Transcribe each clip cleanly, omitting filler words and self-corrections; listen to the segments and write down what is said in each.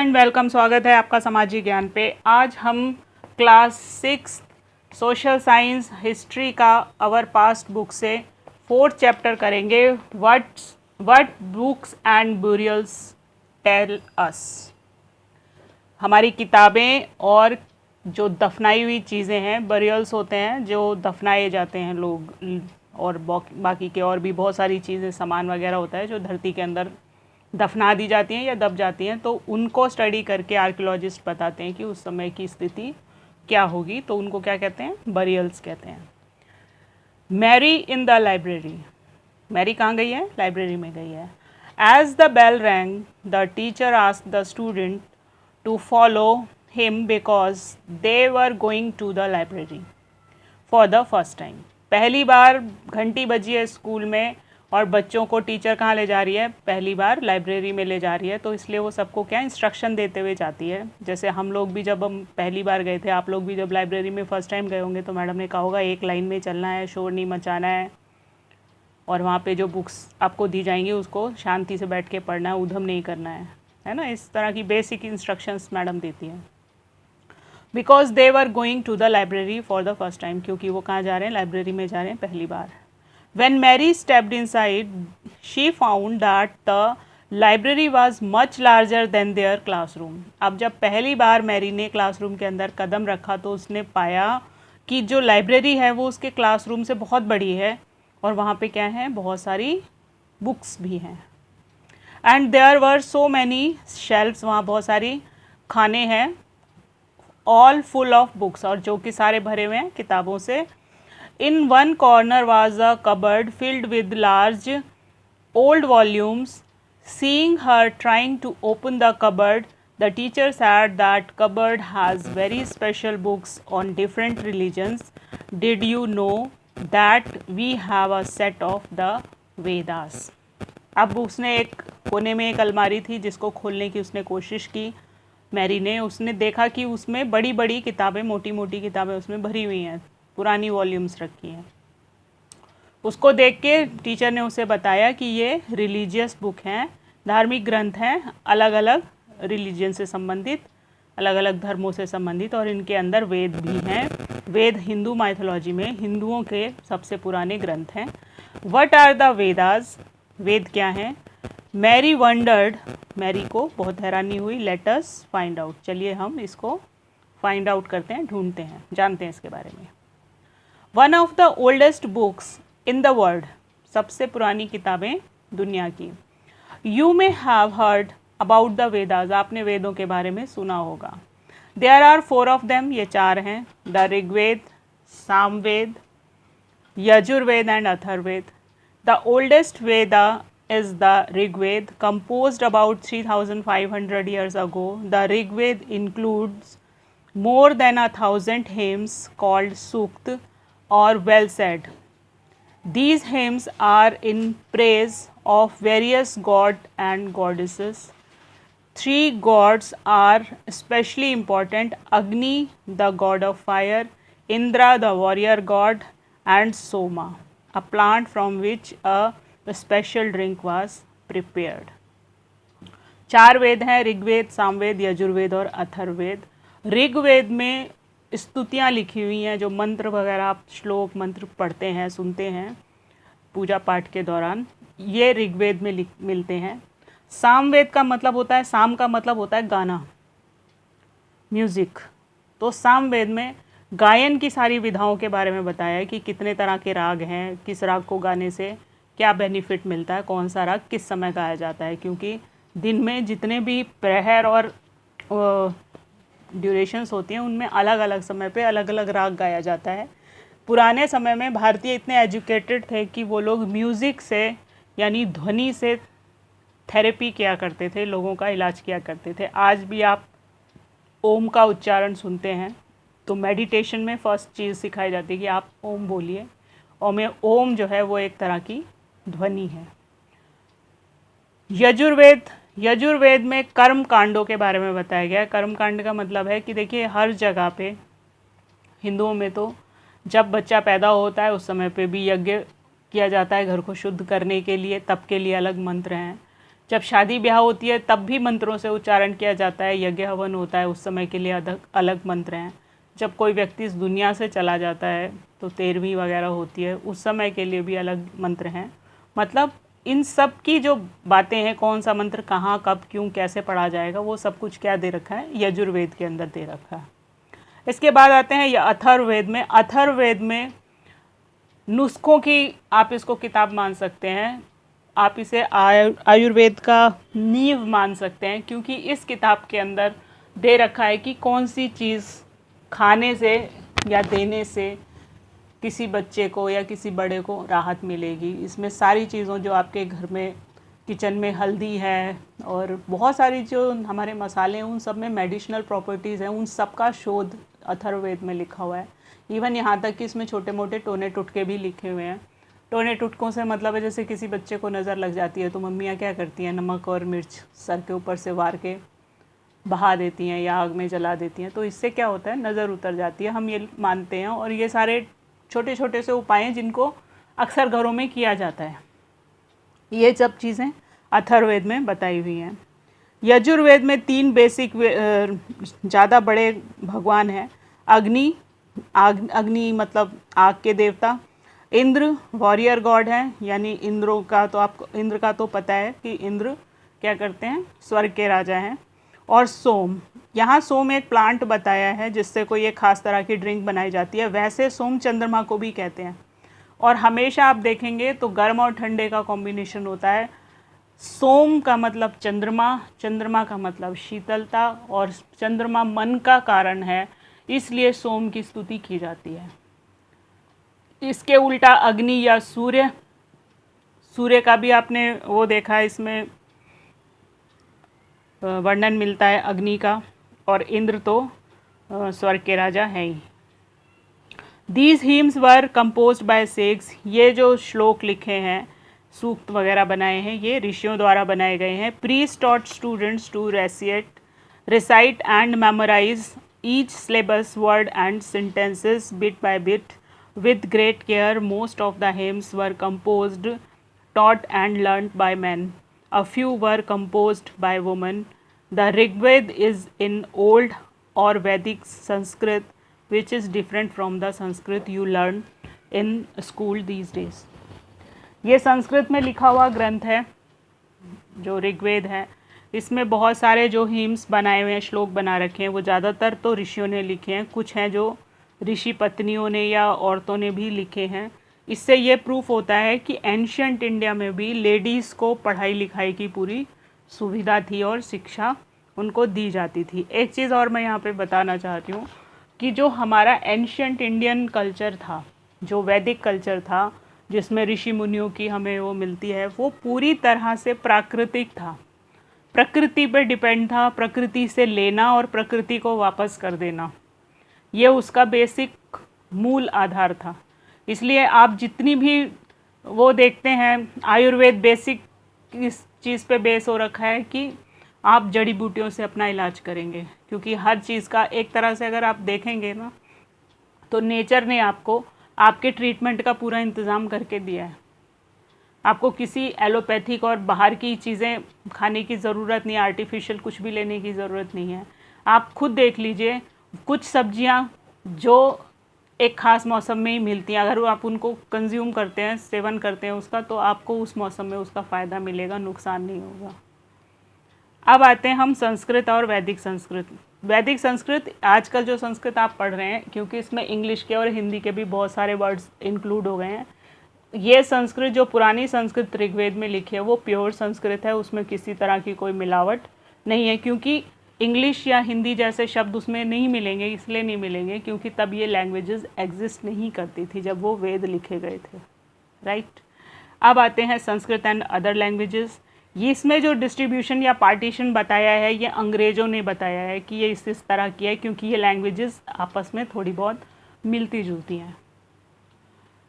And welcome. स्वागत है आपका सामाजिक ज्ञान पे। आज हम क्लास 6 सोशल साइंस हिस्ट्री का अवर पास्ट बुक से 4th चैप्टर करेंगे। What books and burials tell us. हमारी किताबें और जो दफनाई हुई चीज़ें हैं, बरियल्स होते हैं जो दफनाए जाते हैं लोग, और बाकी के और भी बहुत सारी चीज़ें, सामान वगैरह होता है जो धरती के अंदर दफना दी जाती हैं या दब जाती हैं, तो उनको स्टडी करके आर्कियोलॉजिस्ट बताते हैं कि उस समय की स्थिति क्या होगी। तो उनको क्या कहते हैं? बरियल्स कहते हैं। Mary in the library. Mary कहाँ गई है? लाइब्रेरी में गई है। As the bell rang the teacher asked the student to follow him because they were going to the library for the first time. पहली बार घंटी बजी है स्कूल में और बच्चों को टीचर कहाँ ले जा रही है? पहली बार लाइब्रेरी में ले जा रही है। तो इसलिए वो सबको क्या इंस्ट्रक्शन देते हुए जाती है। जैसे हम लोग भी जब हम पहली बार गए थे, आप लोग भी जब लाइब्रेरी में फ़र्स्ट टाइम गए होंगे तो मैडम ने कहा होगा एक लाइन में चलना है, शोर नहीं मचाना है, और वहाँ पे जो बुक्स आपको दी जाएंगी उसको शांति से बैठ के पढ़ना है, उधम नहीं करना है ना। इस तरह की बेसिक इंस्ट्रक्शंस मैडम देती हैं। Because they were going to the library for the first time, क्योंकि वो कहाँ जा रहे हैं? लाइब्रेरी में जा रहे हैं पहली बार। When Mary stepped inside, she found that the library was much larger than their classroom. अब जब पहली बार मैरी ने क्लासरूम के अंदर कदम रखा तो उसने पाया कि जो लाइब्रेरी है वो उसके क्लासरूम से बहुत बड़ी है, और वहाँ पे क्या है? बहुत सारी बुक्स भी हैं। And there were so many shelves, वहाँ बहुत सारी खाने हैं, ऑल फुल ऑफ बुक्स, और जो कि सारे भरे हुए हैं किताबों से। In one corner was a cupboard filled with large old volumes. Seeing her trying to open the cupboard, the teacher said that cupboard has very special books on different religions. Did you know that we have a set of the Vedas? अब उसने एक कोने में एक अलमारी थी जिसको खोलने की उसने कोशिश की मैरी ने। उसने देखा कि उसमें बड़ी बड़ी किताबें, मोटी मोटी किताबें उसमें भरी हुई हैं, पुरानी वॉल्यूम्स रखी हैं। उसको देख के टीचर ने उसे बताया कि ये रिलीजियस बुक हैं, धार्मिक ग्रंथ हैं, अलग अलग रिलीजन से संबंधित, अलग अलग धर्मों से संबंधित, और इनके अंदर वेद भी हैं। वेद हिंदू माइथोलॉजी में हिंदुओं के सबसे पुराने ग्रंथ हैं। What are the Vedas? वेद क्या हैं? मैरी वंडर्ड, मैरी को बहुत हैरानी हुई। लेट अस फाइंड आउट, चलिए हम इसको फाइंड आउट करते हैं, ढूंढते हैं, जानते हैं इसके बारे में। One of the oldest books in the world, सबसे पुरानी किताबें दुनिया की। You may have heard about the Vedas, आपने वेदों के बारे में सुना होगा। देयर आर 4 ऑफ देम, ये 4 हैं। The Rigveda, Samaveda, Yajurveda and Atharvaveda. The oldest Veda is the Rigveda, composed about 3500 years ago. The Rigved includes more than 1000 hymns called Sukt or well said. These hymns are in praise of various gods and goddesses. 3 gods are especially important: Agni, the god of fire; Indra, the warrior god; and Soma, a plant from which a special drink was prepared. 4 वेद हैं, ऋग्वेद, सामवेद, यजुर्वेद और अथर्ववेद। ऋग्वेद में स्तुतियाँ लिखी हुई हैं, जो मंत्र वगैरह आप श्लोक मंत्र पढ़ते हैं, सुनते हैं पूजा पाठ के दौरान, ये ऋग्वेद में मिलते हैं। सामवेद का मतलब होता है, साम का मतलब होता है गाना, म्यूज़िक। तो सामवेद में गायन की सारी विधाओं के बारे में बताया है कि कितने तरह के राग हैं, किस राग को गाने से क्या बेनिफिट मिलता है, कौन सा राग किस समय गाया जाता है, क्योंकि दिन में जितने भी प्रहर और ड्यूरेशंस होती हैं उनमें अलग अलग समय पे अलग अलग राग गाया जाता है। पुराने समय में भारतीय इतने एजुकेटेड थे कि वो लोग म्यूज़िक से, यानी ध्वनि से थेरेपी किया करते थे, लोगों का इलाज किया करते थे। आज भी आप ओम का उच्चारण सुनते हैं तो मेडिटेशन में फर्स्ट चीज़ सिखाई जाती है कि आप ओम बोलिए, और में ओम जो है वो एक तरह की ध्वनि है। यजुर्वेद में कर्म कांडों के बारे में बताया गया है। कर्म कांड का मतलब है कि देखिए, हर जगह पे हिंदुओं में तो जब बच्चा पैदा होता है उस समय पे भी यज्ञ किया जाता है घर को शुद्ध करने के लिए, तप के लिए अलग मंत्र हैं। जब शादी ब्याह होती है तब भी मंत्रों से उच्चारण किया जाता है, यज्ञ हवन होता है, उस समय के लिए अलग अलग मंत्र हैं। जब कोई व्यक्ति इस दुनिया से चला जाता है तो 13वीं वगैरह होती है, उस समय के लिए भी अलग मंत्र हैं। मतलब इन सब की जो बातें हैं, कौन सा मंत्र कहाँ कब क्यों कैसे पढ़ा जाएगा, वो सब कुछ क्या दे रखा है, यजुर्वेद के अंदर दे रखा है। इसके बाद आते हैं अथर्ववेद में। अथर्ववेद में नुस्खों की आप इसको किताब मान सकते हैं, आप इसे आयुर्वेद का नींव मान सकते हैं, क्योंकि इस किताब के अंदर दे रखा है कि कौन सी चीज़ खाने से या देने से किसी बच्चे को या किसी बड़े को राहत मिलेगी। इसमें सारी चीज़ों जो आपके घर में किचन में हल्दी है और बहुत सारी जो हमारे मसाले हैं, उन सब में मेडिसिनल प्रॉपर्टीज़ हैं, उन सब का शोध अथर्ववेद में लिखा हुआ है। इवन यहाँ तक कि इसमें छोटे मोटे टोने टुटके भी लिखे हुए हैं। टोने टुटकों से मतलब है जैसे किसी बच्चे को नज़र लग जाती है तो मम्मियाँ क्या करती हैं, नमक और मिर्च सर के ऊपर से वार के बहा देती हैं या आग में जला देती हैं, तो इससे क्या होता है, नज़र उतर जाती है, हम ये मानते हैं। और ये सारे छोटे छोटे से उपाय हैं जिनको अक्सर घरों में किया जाता है। ये सब चीज़ें अथर्ववेद में बताई हुई हैं। यजुर्वेद में 3 बेसिक ज़्यादा बड़े भगवान हैं। अग्नि, अग्नि मतलब आग के देवता। इंद्र वॉरियर गॉड हैं, यानी इंद्र का तो पता है कि इंद्र क्या करते हैं, स्वर्ग के राजा हैं। और सोम, यहाँ सोम एक प्लांट बताया है जिससे कोई एक खास तरह की ड्रिंक बनाई जाती है। वैसे सोम चंद्रमा को भी कहते हैं। और हमेशा आप देखेंगे तो गर्म और ठंडे का कॉम्बिनेशन होता है। सोम का मतलब चंद्रमा, चंद्रमा का मतलब शीतलता, और चंद्रमा मन का कारण है, इसलिए सोम की स्तुति की जाती है। इसके उल्टा अग्नि या सूर्य, सूर्य का भी आपने वो देखा है, इसमें वर्णन मिलता है अग्नि का। और इंद्र तो स्वर्ग के राजा हैं ही। These hymns were composed by सेक्स, ये जो श्लोक लिखे हैं, सूक्त वगैरह बनाए हैं, ये ऋषियों द्वारा बनाए गए हैं। Priest taught students to recite and memorise each syllabus word and sentences bit by bit with great care. Most of the hymns were composed, taught and learnt by men. A few were composed by women. The Rigved is in old or Vedic Sanskrit, which is different from the Sanskrit you learn in school these days. ये संस्कृत में लिखा हुआ ग्रंथ है जो ऋग्वेद है। इसमें बहुत सारे जो हिम्स बनाए हुए हैं, श्लोक बना रखे हैं, वो ज़्यादातर तो ऋषियों ने लिखे हैं, कुछ हैं जो ऋषि पत्नियों ने या औरतों ने भी लिखे हैं। इससे ये प्रूफ होता है कि एंशियंट इंडिया में भी लेडीज़ को पढ़ाई लिखाई की पूरी सुविधा थी और शिक्षा उनको दी जाती थी। एक चीज़ और मैं यहाँ पे बताना चाहती हूँ कि जो हमारा एंशियंट इंडियन कल्चर था, जो वैदिक कल्चर था, जिसमें ऋषि मुनियों की हमें वो मिलती है, वो पूरी तरह से प्राकृतिक था, प्रकृति पे डिपेंड था। प्रकृति से लेना और प्रकृति को वापस कर देना, ये उसका बेसिक मूल आधार था। इसलिए आप जितनी भी वो देखते हैं, आयुर्वेद बेसिक इस चीज़ पे बेस हो रखा है कि आप जड़ी बूटियों से अपना इलाज करेंगे, क्योंकि हर चीज़ का एक तरह से अगर आप देखेंगे ना, तो नेचर ने आपको आपके ट्रीटमेंट का पूरा इंतज़ाम करके दिया है। आपको किसी एलोपैथिक और बाहर की चीज़ें खाने की ज़रूरत नहीं है, आर्टिफिशियल कुछ भी लेने की ज़रूरत नहीं है। आप खुद देख लीजिए, कुछ सब्जियां जो एक ख़ास मौसम में ही मिलती हैं, अगर आप उनको कंज्यूम करते हैं, सेवन करते हैं उसका, तो आपको उस मौसम में उसका फ़ायदा मिलेगा, नुकसान नहीं होगा। अब आते हैं हम संस्कृत और वैदिक संस्कृत। वैदिक संस्कृत, आजकल जो संस्कृत आप पढ़ रहे हैं, क्योंकि इसमें इंग्लिश के और हिंदी के भी बहुत सारे वर्ड्स इंक्लूड हो गए हैं, ये संस्कृत जो पुरानी संस्कृत ऋग्वेद में लिखी है वो प्योर संस्कृत है, उसमें किसी तरह की कोई मिलावट नहीं है। क्योंकि इंग्लिश या हिंदी जैसे शब्द उसमें नहीं मिलेंगे, इसलिए नहीं मिलेंगे क्योंकि तब ये लैंग्वेजेस एग्जिस्ट नहीं करती थी जब वो वेद लिखे गए थे, राइट। अब आते हैं संस्कृत एंड अदर लैंग्वेजेस। ये इसमें जो डिस्ट्रीब्यूशन या पार्टीशन बताया है, ये अंग्रेज़ों ने बताया है कि ये इस तरह की है, क्योंकि ये लैंग्वेजेस आपस में थोड़ी बहुत मिलती जुलती हैं।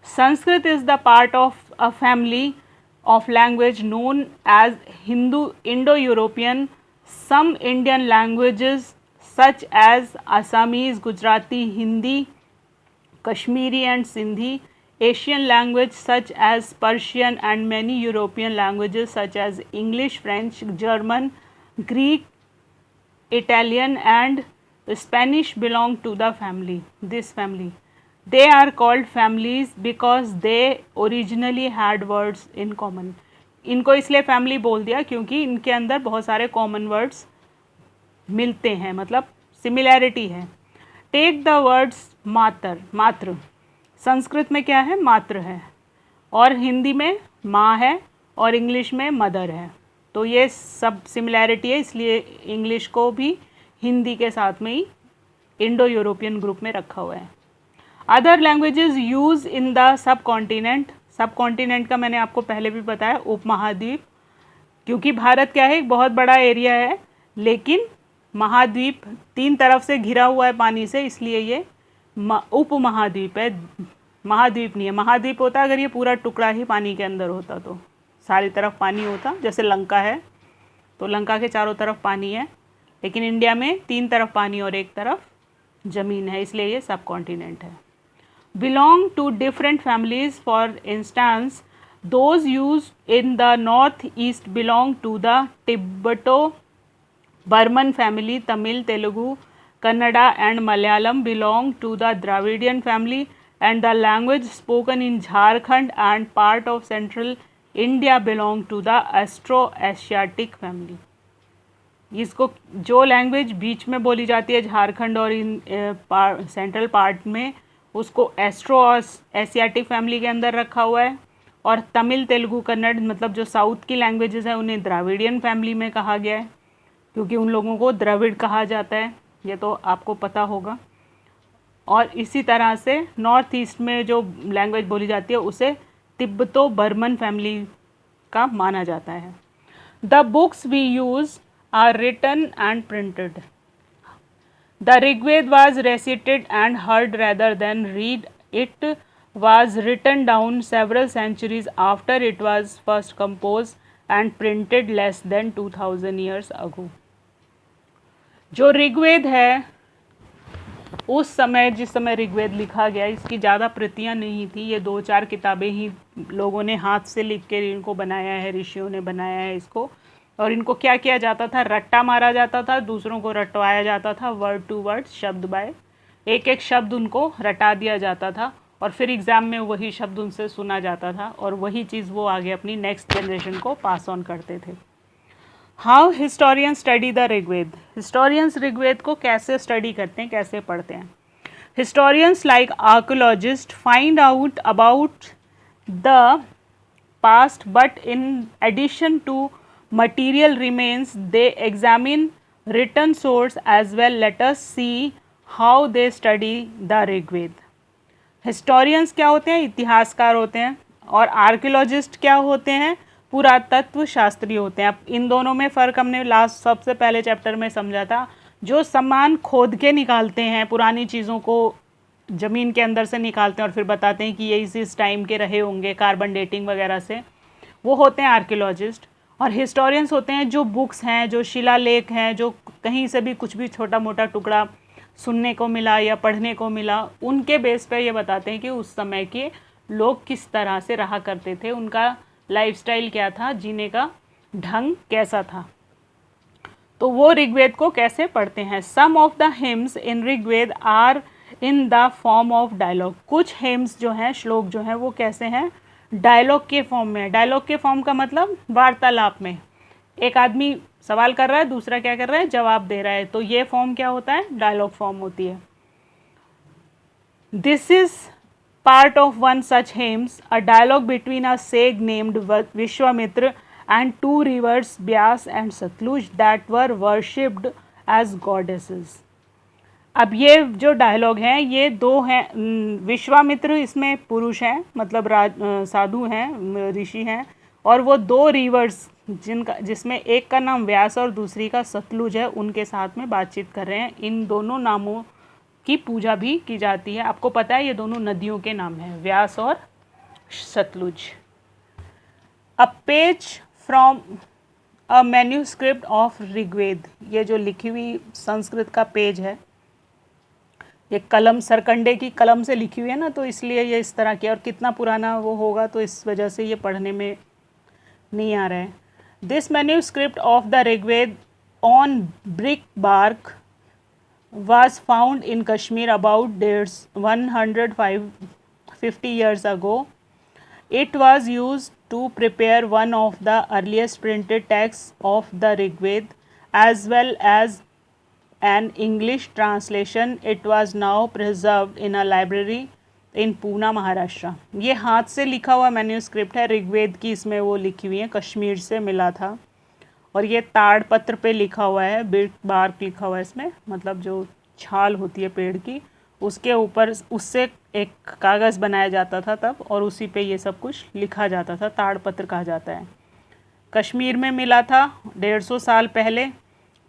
Sanskrit is the part of a family of language known as Indo-European. Some Indian languages such as Assamese, Gujarati, Hindi, Kashmiri and Sindhi Asian language such as Persian and many European languages such as English, French, German, Greek, Italian and Spanish belong to the family. This family. They are called families because they originally had words in common. इनको इसलिए family बोल दिया क्योंकि इनके अंदर बहुत सारे common words मिलते हैं, मतलब सिमिलैरिटी है. टेक द वर्ड्स मात्र संस्कृत में क्या है? मात्र है, और हिंदी में माँ है, और इंग्लिश में मदर है. तो ये सब सिमिलैरिटी है, इसलिए इंग्लिश को भी हिंदी के साथ में ही इंडो यूरोपियन ग्रुप में रखा हुआ है. Other languages use in the sub continent. सब कॉन्टिनेंट का मैंने आपको पहले भी बताया, उपमहाद्वीप, क्योंकि भारत क्या है, एक बहुत बड़ा एरिया है, लेकिन महाद्वीप 3 तरफ से घिरा हुआ है पानी से, इसलिए ये उपमहाद्वीप है, महाद्वीप नहीं है. महाद्वीप होता अगर ये पूरा टुकड़ा ही पानी के अंदर होता, तो सारी तरफ पानी होता. जैसे लंका है, तो लंका के चारों तरफ पानी है, लेकिन इंडिया में 3 तरफ पानी और 1 तरफ ज़मीन है, इसलिए ये सब कॉन्टिनेंट है. Belong to different families. For instance, those used in the north east belong to the Tibeto Burman family. Tamil, Telugu, Kannada and Malayalam belong to the Dravidian family, and the language spoken in Jharkhand and part of central India belong to the Austro-Asiatic family. इसको जो language बीच में बोली जाती है झारखंड और in central part में, उसको astro Asiatic family के अंदर रखा हुआ है, और तमिल, तेलुगु, कन्नड़ मतलब जो साउथ की लैंग्वेजेस हैं उन्हें द्राविडियन फैमिली में कहा गया है, क्योंकि उन लोगों को द्रविड़ कहा जाता है, ये तो आपको पता होगा. और इसी तरह से नॉर्थ ईस्ट में जो लैंग्वेज बोली जाती है उसे तिब्बतो बर्मन फैमिली का माना जाता है. The books we use are written and printed. The Rigveda was recited and heard rather than read. It was written down several centuries after it was first composed and printed less than 2000 years ago. जो ऋग्वेद है, उस समय जिस समय ऋग्वेद लिखा गया, इसकी ज़्यादा प्रतियां नहीं थी. ये 2-4 किताबें ही लोगों ने हाथ से लिख के इनको बनाया है, ऋषियों ने बनाया है इसको. और इनको क्या किया जाता था? रट्टा मारा जाता था, दूसरों को रटवाया जाता था, वर्ड टू वर्ड, शब्द बाय एक शब्द उनको रटा दिया जाता था, और फिर एग्ज़ाम में वही शब्द उनसे सुना जाता था, और वही चीज़ वो आगे अपनी नेक्स्ट जनरेशन को पास ऑन करते थे. How historians study the Rigveda. Historians Rigveda को कैसे स्टडी करते हैं, कैसे पढ़ते हैं? Historians like archaeologist find out about the past, but in addition to material remains they examine written source as well. Let us see how they study the Rigveda. Historians क्या होते हैं? इतिहासकार होते हैं. और आर्कियोलॉजिस्ट क्या होते हैं? पुरातत्व शास्त्री होते हैं. अब इन दोनों में फ़र्क हमने लास्ट सबसे पहले चैप्टर में समझा था. जो सामान खोद के निकालते हैं, पुरानी चीज़ों को ज़मीन के अंदर से निकालते हैं और फिर बताते हैं कि ये इस टाइम के रहे होंगे, कार्बन डेटिंग वगैरह से, वो होते हैं आर्कियोलॉजिस्ट. और हिस्टोरियंस होते हैं जो बुक्स हैं, जो शिलालेख हैं, जो कहीं से भी कुछ भी छोटा मोटा टुकड़ा सुनने को मिला या पढ़ने को मिला, उनके बेस पे ये बताते हैं कि उस समय के लोग किस तरह से रहा करते थे, उनका लाइफस्टाइल क्या था, जीने का ढंग कैसा था. तो वो ऋग्वेद को कैसे पढ़ते हैं? Some of the hymns in Rigveda are in the form of dialogue. कुछ हिम्स जो हैं, श्लोक जो हैं, वो कैसे हैं? डायलॉग के फॉर्म में. डायलॉग के फॉर्म का मतलब वार्तालाप में. एक आदमी सवाल कर रहा है, दूसरा क्या कर रहा है? जवाब दे रहा है. तो ये फॉर्म क्या होता है? डायलॉग फॉर्म होती है. This is part of one such hymns, a dialogue between a sage named Vishwamitra and 2 rivers Beas and Sutlej that were worshipped as goddesses. अब ये जो डायलॉग हैं, ये 2 हैं. विश्वामित्र इसमें पुरुष हैं, मतलब साधु हैं, ऋषि हैं, और वो 2 रिवर्स जिसमें एक का नाम व्यास और दूसरी का सतलुज है, उनके साथ में बातचीत कर रहे हैं. इन दोनों नामों की पूजा भी की जाती है. आपको पता है ये दोनों नदियों के नाम हैं, व्यास और Sutlej. A page from a manuscript of Rigveda. ये जो लिखी हुई संस्कृत का पेज है, ये कलम सरकंडे की कलम से लिखी हुई है ना, तो इसलिए ये इस तरह की, और कितना पुराना वो होगा तो इस वजह से ये पढ़ने में नहीं आ रहा है। This manuscript of the Rigveda on birch bark was found in Kashmir about 150 years ago. It was used to prepare one of the earliest printed texts of the Rigved as well as an English translation. It was now preserved in a library in Pune, Maharashtra. ये हाथ से लिखा हुआ manuscript है ऋग्वेद की, इसमें वो लिखी हुई है, कश्मीर से मिला था और ये ताड़ पत्र पे लिखा हुआ है, बिर्क बार्क लिखा हुआ है इसमें, मतलब जो छाल होती है पेड़ की उसके ऊपर उससे एक कागज़ बनाया जाता था तब, और उसी पे ये सब कुछ लिखा जाता था, ताड़ पत्र कहा जाता है। कश्मीर में मिला था 150 साल पहले,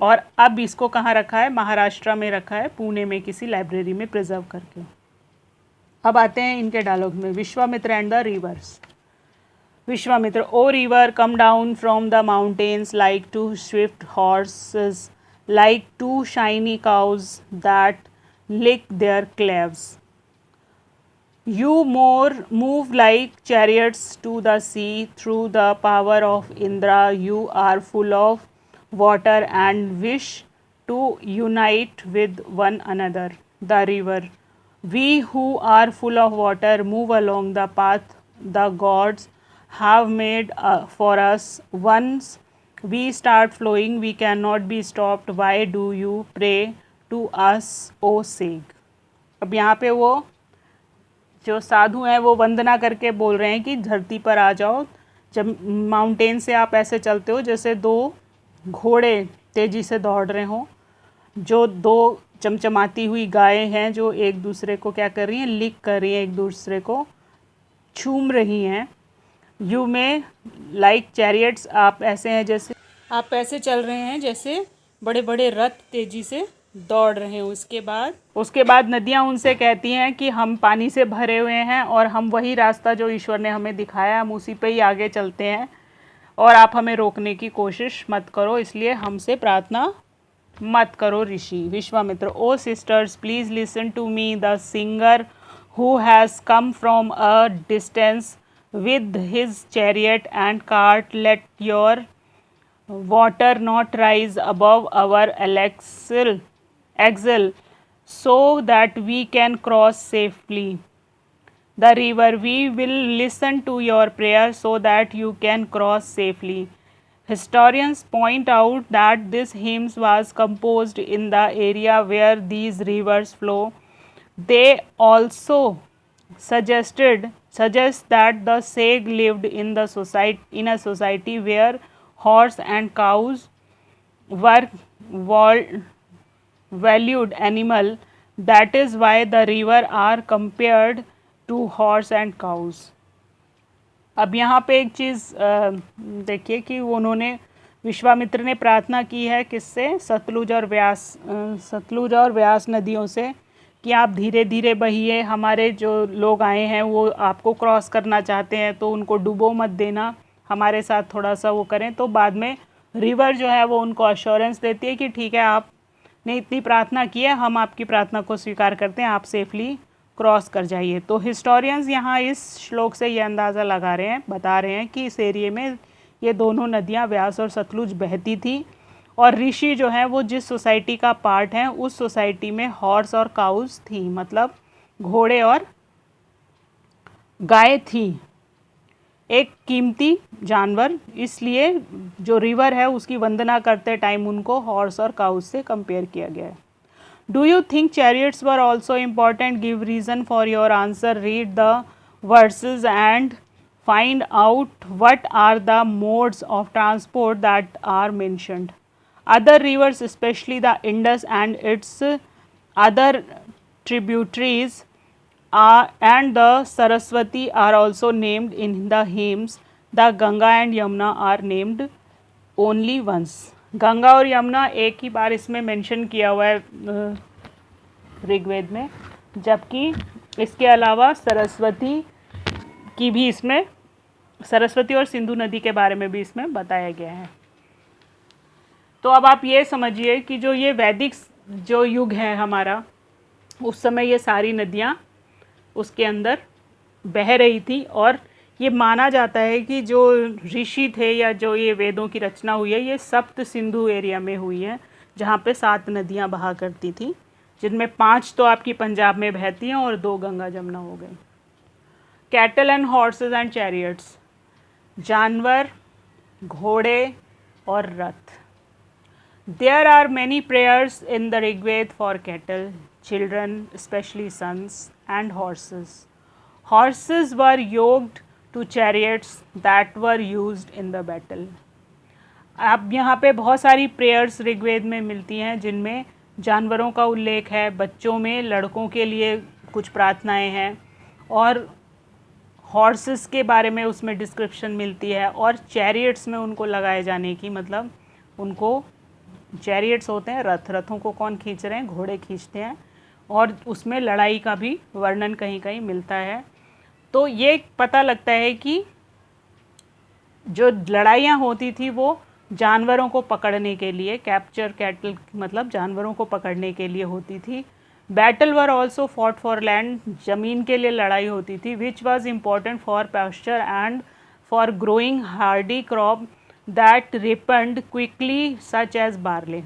और अब इसको कहाँ रखा है, महाराष्ट्र में रखा है, पुणे में किसी लाइब्रेरी में प्रिजर्व करके। अब आते हैं इनके डायलॉग में। Vishwamitra and the reverse. Vishwamitra, O river, come down from the mountains like two swift horses, like two shiny cows that lick their calves. You more move like chariots to the sea through the power of Indra. You are full of water and wish to unite with one another. The river. We who are full of water move along the path the gods have made for us. Once we start flowing, we cannot be stopped. Why do you pray to us, O sage? अब यहाँ पे वो जो साधु हैं वो वंदना करके बोल रहे हैं कि धरती पर आ जाओ। जब माउंटेन से आप ऐसे चलते हो जैसे दो घोड़े तेज़ी से दौड़ रहे हों, जो दो चमचमाती हुई गायें हैं जो एक दूसरे को क्या कर रही हैं, लिक कर रही हैं, एक दूसरे को छूम रही हैं। यू में लाइक चैरियट्स, आप ऐसे हैं जैसे आप ऐसे चल रहे हैं जैसे बड़े बड़े रथ तेज़ी से दौड़ रहे हैं। उसके बाद नदियाँ उनसे कहती हैं कि हम पानी से भरे हुए हैं और हम वही रास्ता जो ईश्वर ने हमें दिखाया हम उसी पे ही आगे चलते हैं, और आप हमें रोकने की कोशिश मत करो, इसलिए हमसे प्रार्थना मत करो ऋषि। Vishwamitra, o sisters please listen to me, the singer who has come from a distance with his chariot and cart, let your water not rise above our axle so that we can cross safely the river. We will listen to your prayer so that you can cross safely. Historians point out that this hymn was composed in the area where these rivers flow. They also suggest that the sage lived in a society where horse and cows were valued animal. That is why the river are compared to horse and cows. अब यहाँ पे एक चीज़ देखिए कि उन्होंने विश्वामित्र ने प्रार्थना की है किससे, सतलुज और व्यास नदियों से, कि आप धीरे धीरे बहिए, हमारे जो लोग आए हैं वो आपको क्रॉस करना चाहते हैं तो उनको डुबो मत देना, हमारे साथ थोड़ा सा वो करें। तो बाद में रिवर जो है वो उनको अश्योरेंस देती है कि ठीक है, आपने इतनी प्रार्थना की है, हम आपकी प्रार्थना को स्वीकार करते हैं, आप सेफली क्रॉस कर जाइए। तो हिस्टोरियंस यहाँ इस श्लोक से ये अंदाज़ा लगा रहे हैं, बता रहे हैं कि इस एरिए में ये दोनों नदियाँ व्यास और सतलुज बहती थी, और ऋषि जो है वो जिस सोसाइटी का पार्ट है उस सोसाइटी में हॉर्स और काउस थी, मतलब घोड़े और गाय थी, एक कीमती जानवर, इसलिए जो रिवर है उसकी वंदना करते टाइम उनको हॉर्स और काउस से कंपेयर किया गया है। Do you think chariots were also important? Give reason for your answer, read the versus and find out what are the modes of transport that are mentioned. Other rivers, especially the Indus and its other tributaries and the Saraswati are also named in the hymns. The Ganga and Yamuna are named only once. Ganga और यमुना एक ही बार इसमें mention किया हुआ है ऋग्वेद में, जबकि इसके अलावा सरस्वती की भी इसमें, सरस्वती और सिंधु नदी के बारे में भी इसमें बताया गया है। तो अब आप ये समझिए कि जो ये वैदिक जो युग है हमारा, उस समय ये सारी नदियाँ उसके अंदर बह रही थी और ये माना जाता है कि जो ऋषि थे या जो ये वेदों की रचना हुई है ये सप्त सिंधु एरिया में हुई है, जहाँ पे 7 नदियाँ बहा करती थी, जिनमें 5 तो आपकी पंजाब में बहती हैं और 2 गंगा जमुना हो गई। Cattle and horses and chariots, जानवर, घोड़े और रथ। There are many prayers in the Rigved for cattle, children, especially sons, and horses. Horses were yoked to chariots that were used in the battle. अब यहाँ पे बहुत सारी प्रेयर्स ऋग्वेद में मिलती हैं जिनमें जानवरों का उल्लेख है, बच्चों में लड़कों के लिए कुछ प्रार्थनाएं हैं और हॉर्सेस के बारे में उसमें डिस्क्रिप्शन मिलती है और चैरियट्स में उनको लगाए जाने की, मतलब उनको चैरियट्स होते हैं रथ, रथों को कौन खींच रहे हैं, घोड़े खींचते हैं, और उसमें लड़ाई का भी वर्णन कहीं कहीं मिलता है। तो ये पता लगता है कि जो लड़ाइयाँ होती थी वो जानवरों को पकड़ने के लिए, कैप्चर कैटल मतलब जानवरों को पकड़ने के लिए होती थी। Battle were also fought for land, ज़मीन के लिए लड़ाई होती थी, which was important for pasture and for growing hardy crop that ripened quickly such as barley.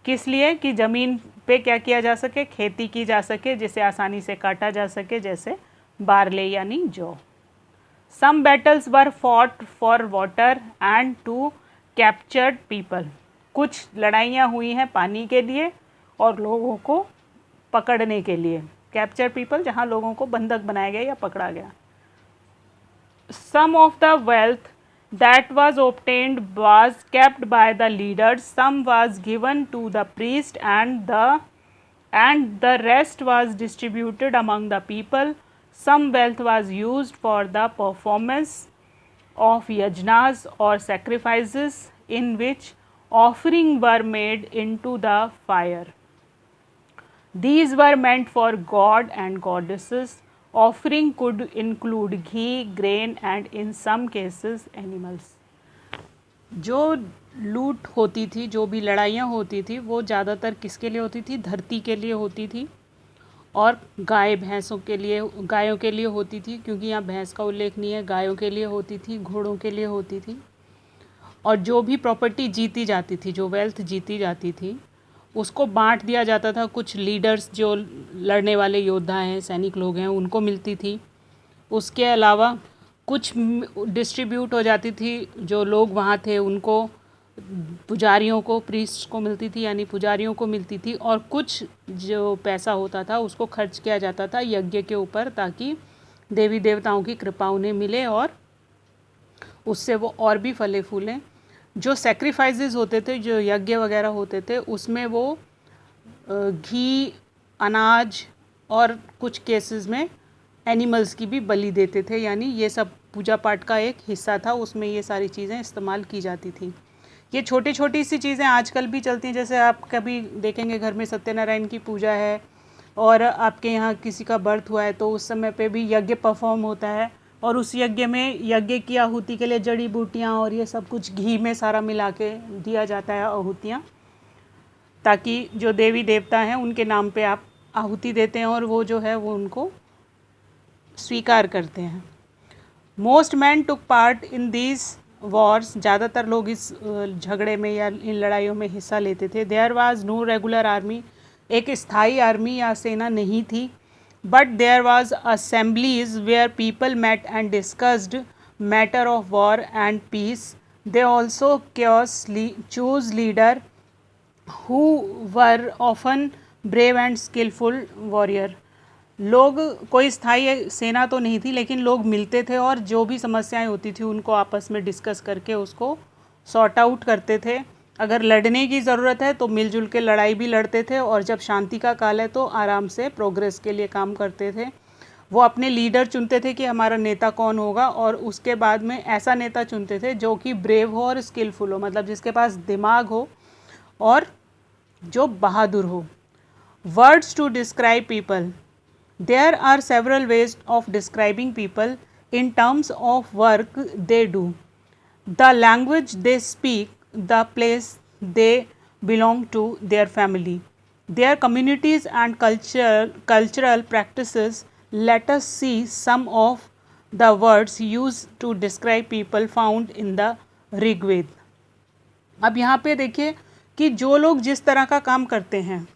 किस लिए? कि ज़मीन पे क्या किया जा सके, खेती की जा सके जिसे आसानी से काटा जा सके, जैसे बार्ले यानी जौ। Some battles were fought for water and to captured people, कुछ लड़ाइयाँ हुई हैं पानी के लिए और लोगों को पकड़ने के लिए। कैप्चर पीपल जहाँ लोगों को बंधक बनाया गया या पकड़ा गया। Some of the wealth that was obtained was kept by the leaders, some was given to the priest and the rest was distributed among the people. Some wealth was used for the performance of yajnas or sacrifices in which offering were made into the fire. These were meant for god and goddesses. Offering could include ghee, grain and in some cases animals. जो लूट होती थी, जो भी लड़ाइयाँ होती थी, वो ज़्यादातर किसके लिए होती थी? धरती के लिए होती थी और गाय भैंसों के लिए, गायों के लिए होती थी, क्योंकि यहाँ भैंस का उल्लेख नहीं है। गायों के लिए होती थी, घोड़ों के लिए होती थी। और जो भी प्रॉपर्टी जीती जाती थी, जो वेल्थ जीती जाती थी, उसको बांट दिया जाता था। कुछ लीडर्स जो लड़ने वाले योद्धा हैं, सैनिक लोग हैं, उनको मिलती थी। उसके अलावा कुछ डिस्ट्रीब्यूट हो जाती थी, जो लोग वहाँ थे उनको, पुजारियों को, प्रीस्ट को मिलती थी, यानी पुजारियों को मिलती थी। और कुछ जो पैसा होता था उसको खर्च किया जाता था यज्ञ के ऊपर, ताकि देवी देवताओं की कृपा उन्हें मिले और उससे वो और भी फले फूलें। जो सेक्रीफाइसेस होते थे, जो यज्ञ वगैरह होते थे, उसमें वो घी, अनाज और कुछ केसेस में एनिमल्स की भी बलि देते थे। यानी ये सब पूजा पाठ का एक हिस्सा था, उसमें ये सारी चीज़ें इस्तेमाल की जाती थी। ये छोटी छोटी सी चीज़ें आजकल भी चलती हैं। जैसे आप कभी देखेंगे घर में सत्यनारायण की पूजा है और आपके यहाँ किसी का बर्थ हुआ है, तो उस समय पे भी यज्ञ परफॉर्म होता है और उस यज्ञ में यज्ञ की आहुति के लिए जड़ी बूटियाँ और ये सब कुछ घी में सारा मिला के दिया जाता है आहुतियाँ, ताकि जो देवी देवता हैं उनके नाम पे आप आहुति देते हैं और वो जो है वो उनको स्वीकार करते हैं। Most man took part in these Wars, ज़्यादातर लोग इस झगड़े में या इन लड़ाइयों में हिस्सा लेते थे। There was no regular army, एक स्थायी आर्मी या सेना नहीं थी। But there was assemblies where people met and discussed matter of war and peace. They also chose leader who were often brave and skillful warrior. लोग, कोई स्थायी सेना तो नहीं थी, लेकिन लोग मिलते थे और जो भी समस्याएं होती थी उनको आपस में डिस्कस करके उसको सॉर्ट आउट करते थे। अगर लड़ने की ज़रूरत है तो मिलजुल के लड़ाई भी लड़ते थे, और जब शांति का काल है तो आराम से प्रोग्रेस के लिए काम करते थे। वो अपने लीडर चुनते थे कि हमारा नेता कौन होगा, और उसके बाद में ऐसा नेता चुनते थे जो कि ब्रेव हो और स्किलफुल हो, मतलब जिसके पास दिमाग हो और जो बहादुर हो। Words to describe people, there are several ways of describing people in terms of work they do, the language they speak, the place they belong to, their family. their communities and cultural practices. Let us see some of the words used to describe people found in the Rigveda. अब यहाँ पे देखिए कि जो लोग जिस तरह का काम करते हैं,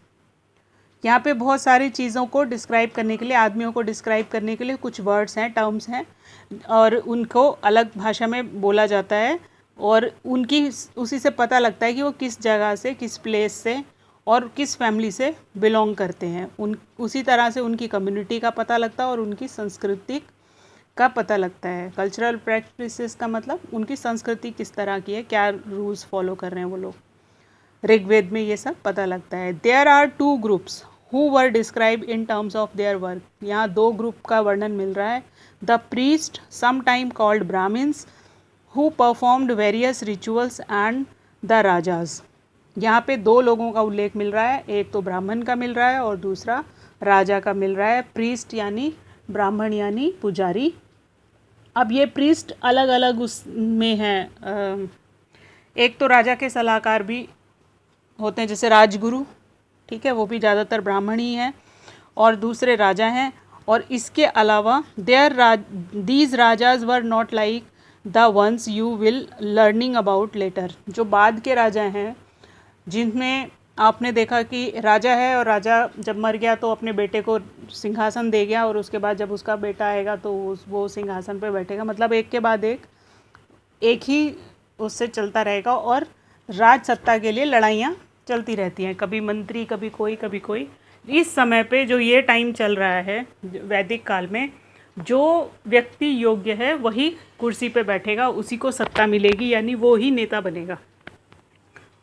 यहाँ पे बहुत सारी चीज़ों को डिस्क्राइब करने के लिए, आदमियों को डिस्क्राइब करने के लिए कुछ वर्ड्स हैं, टर्म्स हैं, और उनको अलग भाषा में बोला जाता है और उनकी उसी से पता लगता है कि वो किस जगह से, किस प्लेस से और किस फैमिली से बिलोंग करते हैं। उसी तरह से उनकी कम्युनिटी का पता लगता है और उनकी संस्कृति का पता लगता है। कल्चरल प्रैक्टिसेस का मतलब उनकी संस्कृति किस तरह की है, क्या रूल्स फॉलो कर रहे हैं वो लोग। ऋग्वेद में ये सब पता लगता है। There are 2 groups who were describe in terms of their work. यहाँ 2 ग्रुप का वर्णन मिल रहा है। The priest some time called Brahmans who performed various rituals and the rajas. यहाँ पे 2 लोगों का उल्लेख मिल रहा है, एक तो ब्राह्मण का मिल रहा है और दूसरा राजा का मिल रहा है। प्रीस्ट यानी ब्राह्मण यानी पुजारी। अब ये प्रीस्ट अलग अलग उसमें हैं, एक तो राजा के सलाहकार भी होते हैं जैसे राजगुरु, ठीक है, वो भी ज़्यादातर ब्राह्मण ही हैं, और दूसरे राजा हैं। और इसके अलावा these rajas were not like the ones you will learning about later. जो बाद के राजा हैं जिनमें आपने देखा कि राजा है और राजा जब मर गया तो अपने बेटे को सिंहासन दे गया और उसके बाद जब उसका बेटा आएगा तो वो सिंहासन पे बैठेगा, मतलब एक के बाद एक ही उससे चलता रहेगा और राज सत्ता के लिए लड़ाइयाँ चलती रहती हैं, कभी मंत्री कभी कोई। इस समय पे जो ये टाइम चल रहा है वैदिक काल में, जो व्यक्ति योग्य है वही कुर्सी पे बैठेगा, उसी को सत्ता मिलेगी, यानी वो ही नेता बनेगा।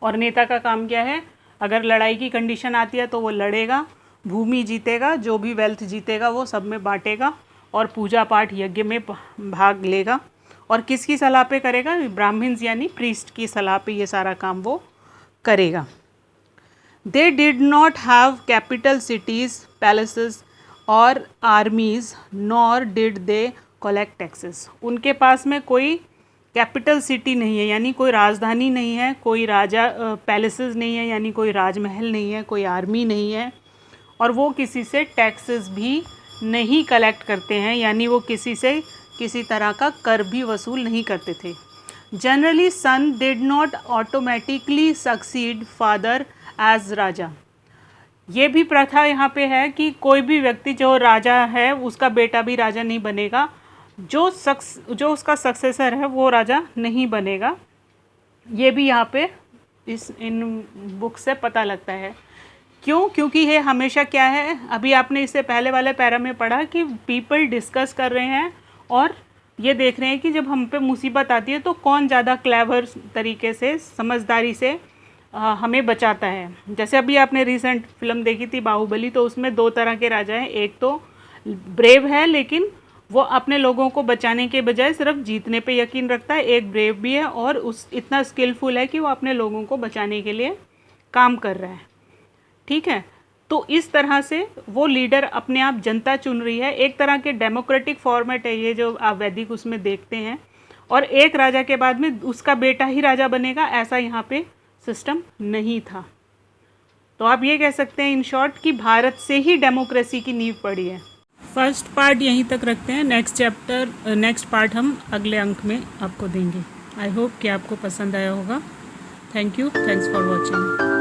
और नेता का काम क्या है, अगर लड़ाई की कंडीशन आती है तो वो लड़ेगा, भूमि जीतेगा, जो भी वेल्थ जीतेगा वो सब में बांटेगा और पूजा पाठ यज्ञ में भाग लेगा। और किसकी सलाह पे करेगा, ब्राह्मण्स यानी प्रीस्ट की सलाह पे ये सारा काम वो करेगा। They did not have capital cities, palaces और armies, nor did they collect taxes. उनके पास में कोई कैपिटल सिटी नहीं है, यानी कोई राजधानी नहीं है, कोई राजा पैलेसेस नहीं है, यानी कोई राजमहल नहीं है, कोई आर्मी नहीं है, और वो किसी से टैक्सेस भी नहीं कलेक्ट करते हैं, यानी वो किसी से किसी तरह का कर भी वसूल नहीं करते थे। Generally son did not automatically succeed father as raja. ये भी प्रथा यहाँ पे है कि कोई भी व्यक्ति जो राजा है उसका बेटा भी राजा नहीं बनेगा, जो उसका सक्सेसर है वो राजा नहीं बनेगा। ये भी यहाँ पे इन बुक से पता लगता है। क्यों? क्योंकि ये हमेशा क्या है, अभी आपने इससे पहले वाले पैरा में पढ़ा कि पीपल डिस्कस कर रहे हैं और ये देख रहे हैं कि जब हम पे मुसीबत आती है तो कौन ज़्यादा क्लेवर तरीके से, समझदारी से हमें बचाता है। जैसे अभी आपने रिसेंट फिल्म देखी थी बाहुबली, तो उसमें 2 तरह के राजा हैं। एक तो ब्रेव है लेकिन वो अपने लोगों को बचाने के बजाय सिर्फ जीतने पे यकीन रखता है। एक ब्रेव भी है और इतना स्किलफुल है कि वो अपने लोगों को बचाने के लिए काम कर रहा है, ठीक है। तो इस तरह से वो लीडर अपने आप जनता चुन रही है। एक तरह के डेमोक्रेटिक फॉर्मेट है ये जो आप वैदिक उसमें देखते हैं, और एक राजा के बाद में उसका बेटा ही राजा बनेगा, ऐसा यहाँ पे सिस्टम नहीं था। तो आप ये कह सकते हैं इन शॉर्ट कि भारत से ही डेमोक्रेसी की नींव पड़ी है। फर्स्ट पार्ट यहीं तक रखते हैं, नेक्स्ट पार्ट हम अगले अंक में आपको देंगे। आई होप कि आपको पसंद आया होगा। Thank you, thanks for watching.